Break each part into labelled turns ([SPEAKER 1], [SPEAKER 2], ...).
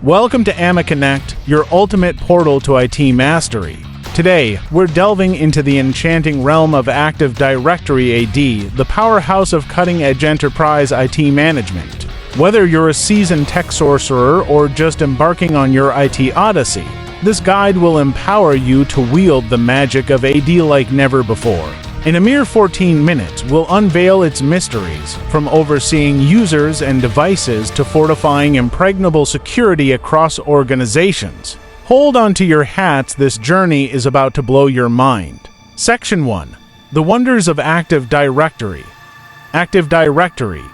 [SPEAKER 1] Welcome to AMA Connect, your ultimate portal to IT mastery. Today, we're delving into the enchanting realm of Active Directory AD, the powerhouse of cutting-edge enterprise IT management. Whether you're a seasoned tech sorcerer or just embarking on your IT odyssey, this guide will empower you to wield the magic of AD like never before. In a mere 14 minutes, we'll unveil its mysteries, from overseeing users and devices to fortifying impregnable security across organizations. Hold on to your hats, this journey is about to blow your mind. Section 1. The Wonders of Active Directory. Active Directory,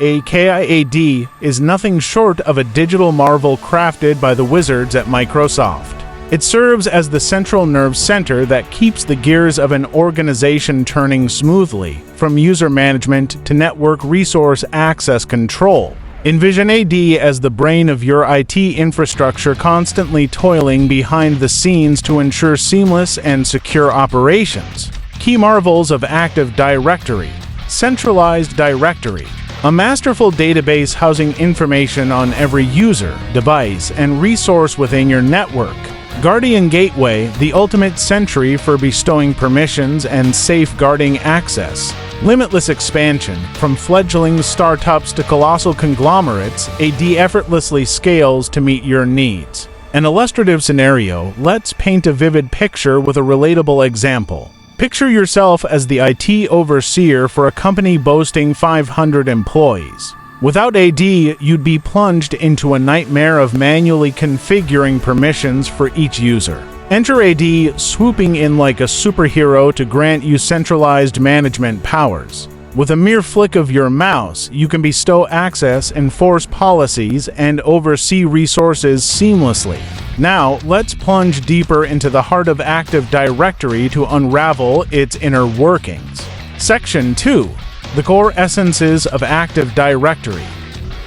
[SPEAKER 1] aka AD, is nothing short of a digital marvel crafted by the wizards at Microsoft. It serves as the central nerve center that keeps the gears of an organization turning smoothly, from user management to network resource access control. Envision AD as the brain of your IT infrastructure, constantly toiling behind the scenes to ensure seamless and secure operations. Key marvels of Active Directory. Centralized Directory, a masterful database housing information on every user, device, and resource within your network. Guardian Gateway, the ultimate sentry for bestowing permissions and safeguarding access. Limitless expansion, from fledgling startups to colossal conglomerates, AD effortlessly scales to meet your needs. An illustrative scenario, let's paint a vivid picture with a relatable example. Picture yourself as the IT overseer for a company boasting 500 employees. Without AD, you'd be plunged into a nightmare of manually configuring permissions for each user. Enter AD, swooping in like a superhero to grant you centralized management powers. With a mere flick of your mouse, you can bestow access, enforce policies, and oversee resources seamlessly. Now, let's plunge deeper into the heart of Active Directory to unravel its inner workings. Section 2. The core essences of Active Directory.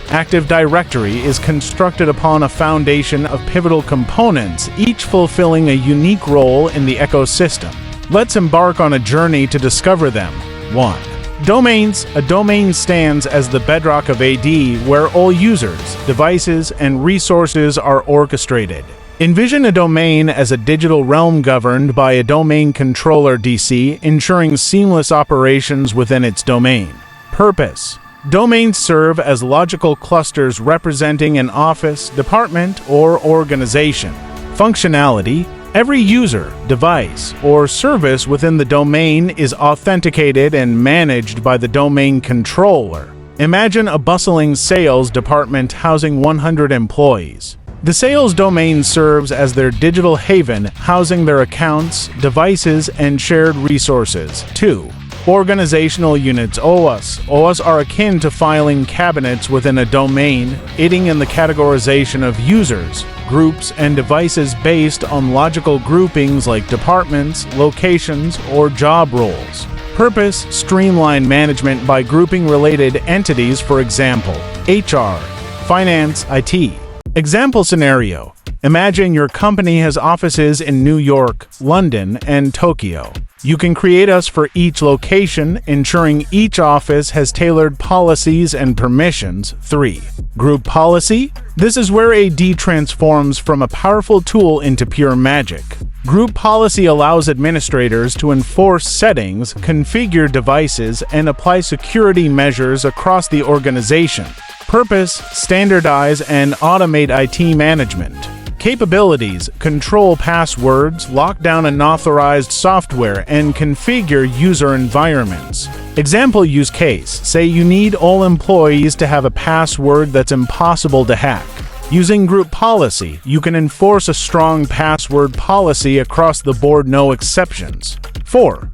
[SPEAKER 1] Active Directory is constructed upon a foundation of pivotal components, each fulfilling a unique role in the ecosystem. Let's embark on a journey to discover them. 1. Domains. A domain stands as the bedrock of AD, where all users, devices, and resources are orchestrated. Envision a domain as a digital realm governed by a domain controller DC, ensuring seamless operations within its domain. Purpose. Domains serve as logical clusters representing an office, department, or organization. Functionality. Every user, device, or service within the domain is authenticated and managed by the domain controller. Imagine a bustling sales department housing 100 employees. The sales domain serves as their digital haven, housing their accounts, devices, and shared resources. 2. Organizational units. OAS. OAS are akin to filing cabinets within a domain, aiding in the categorization of users, groups, and devices based on logical groupings like departments, locations, or job roles. Purpose. Streamline management by grouping related entities, for example, HR, finance, IT. Example scenario. Imagine your company has offices in New York, London, and Tokyo. You can create us for each location, ensuring each office has tailored policies and permissions. 3. Group policy. This is where AD transforms from a powerful tool into pure magic. Group policy allows administrators to enforce settings, configure devices, and apply security measures across the organization. Purpose. Standardize and automate IT management. Capabilities. Control passwords, lock down unauthorized software, and configure user environments. Example use case. Say you need all employees to have a password that's impossible to hack. Using group policy, you can enforce a strong password policy across the board, no exceptions. 4.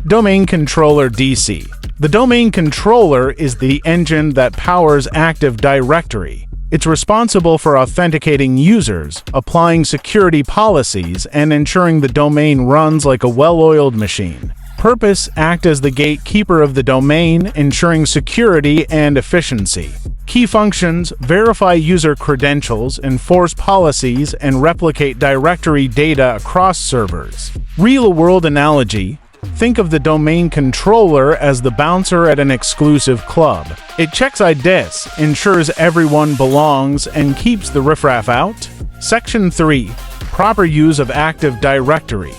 [SPEAKER 1] Domain Controller DC. The domain controller is the engine that powers Active Directory. It's responsible for authenticating users, applying security policies, and ensuring the domain runs like a well-oiled machine. Purpose. Act as the gatekeeper of the domain, ensuring security and efficiency. Key functions. Verify user credentials, enforce policies, and replicate directory data across servers. Real-world analogy. Think of the domain controller as the bouncer at an exclusive club. It checks IDs, ensures everyone belongs, and keeps the riffraff out. Section 3. Proper use of Active Directory.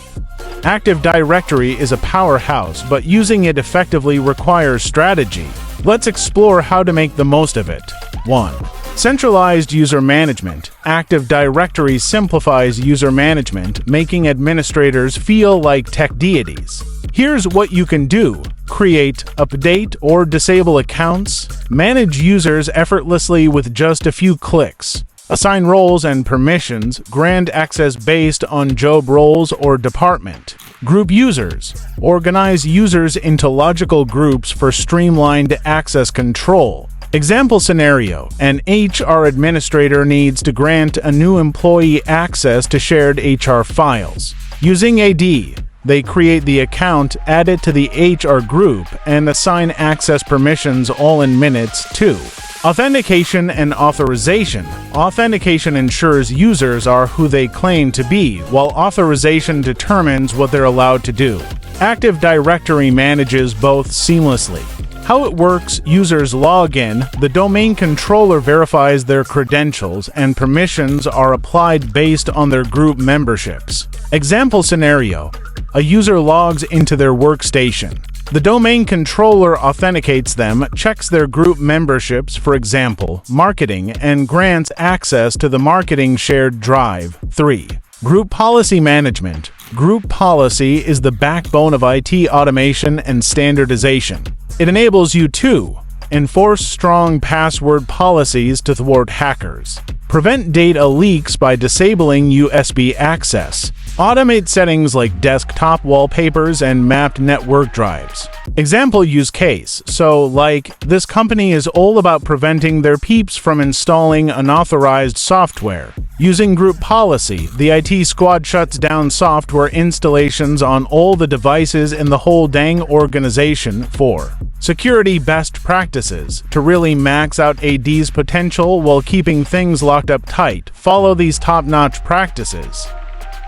[SPEAKER 1] Active Directory is a powerhouse, but using it effectively requires strategy. Let's explore how to make the most of it. 1. Centralized user management. Active Directory simplifies user management, making administrators feel like tech deities. Here's what you can do. Create, update, or disable accounts. Manage users effortlessly with just a few clicks. Assign roles and permissions, grant access based on job roles or department. Group users. Organize users into logical groups for streamlined access control. Example scenario: an HR administrator needs to grant a new employee access to shared HR files. Using AD, they create the account, add it to the HR group, and assign access permissions all in minutes. 2. Authentication and Authorization. Authentication ensures users are who they claim to be, while authorization determines what they're allowed to do. Active Directory manages both seamlessly. How it works: users log in, the domain controller verifies their credentials, and permissions are applied based on their group memberships. Example scenario: a user logs into their workstation. The domain controller authenticates them, checks their group memberships, for example, marketing, and grants access to the marketing shared drive. 3. Group policy management. Group policy is the backbone of IT automation and standardization. It enables you to enforce strong password policies to thwart hackers, prevent data leaks by disabling USB access, automate settings like desktop wallpapers and mapped network drives. Example use case: this company is all about preventing their peeps from installing unauthorized software. Using group policy, the IT squad shuts down software installations on all the devices in the whole dang organization. 4. Security best practices. To really max out AD's potential while keeping things locked up tight, follow these top-notch practices.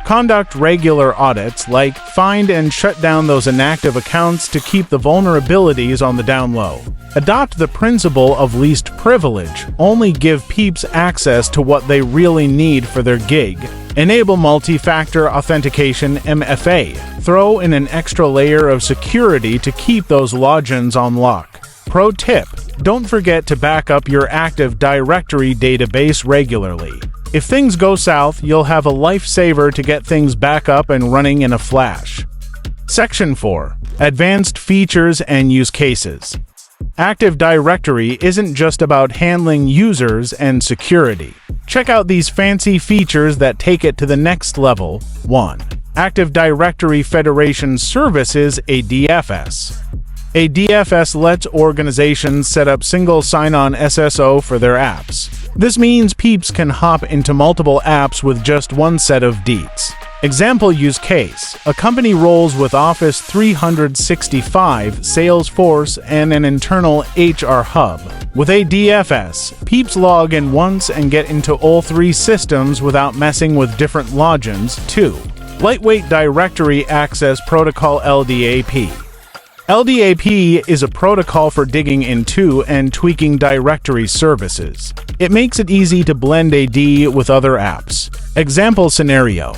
[SPEAKER 1] Conduct regular audits, find and shut down those inactive accounts to keep the vulnerabilities on the down low. Adopt the principle of least privilege, only give peeps access to what they really need for their gig. Enable multi-factor authentication (MFA). Throw in an extra layer of security to keep those logins on lock. Pro tip: don't forget to back up your Active Directory database regularly. If things go south, you'll have a lifesaver to get things back up and running in a flash. Section 4. Advanced features and use cases. Active Directory isn't just about handling users and security. Check out these fancy features that take it to the next level. 1. Active Directory Federation Services (ADFS). ADFS lets organizations set up single sign-on SSO for their apps. This means peeps can hop into multiple apps with just one set of deets. Example use case: a company rolls with Office 365, Salesforce, and an internal HR hub. With ADFS, peeps log in once and get into all three systems without messing with different logins. 2. Lightweight Directory Access Protocol (LDAP). LDAP is a protocol for digging into and tweaking directory services. It makes it easy to blend AD with other apps. Example scenario: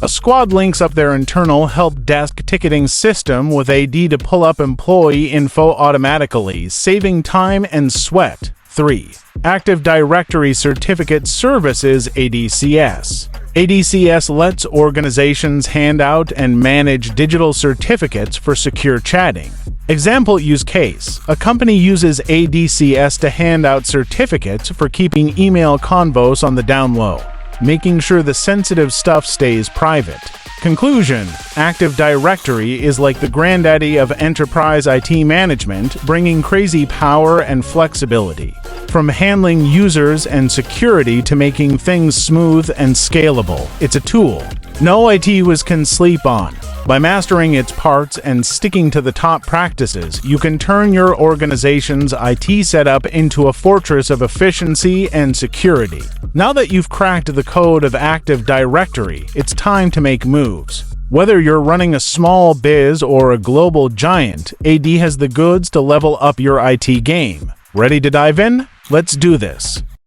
[SPEAKER 1] a squad links up their internal help desk ticketing system with AD to pull up employee info automatically, saving time and sweat. 3. Active Directory Certificate Services (ADCS). ADCS lets organizations hand out and manage digital certificates for secure chatting. Example use case: a company uses ADCS to hand out certificates for keeping email convos on the down low, making sure the sensitive stuff stays private. Conclusion: Active Directory is like the granddaddy of enterprise IT management, bringing crazy power and flexibility. From handling users and security to making things smooth and scalable, it's a tool no IT whiz can sleep on. By mastering its parts and sticking to the top practices, you can turn your organization's IT setup into a fortress of efficiency and security. Now that you've cracked the code of Active Directory, it's time to make moves. Whether you're running a small biz or a global giant, AD has the goods to level up your IT game. Ready to dive in? Let's do this.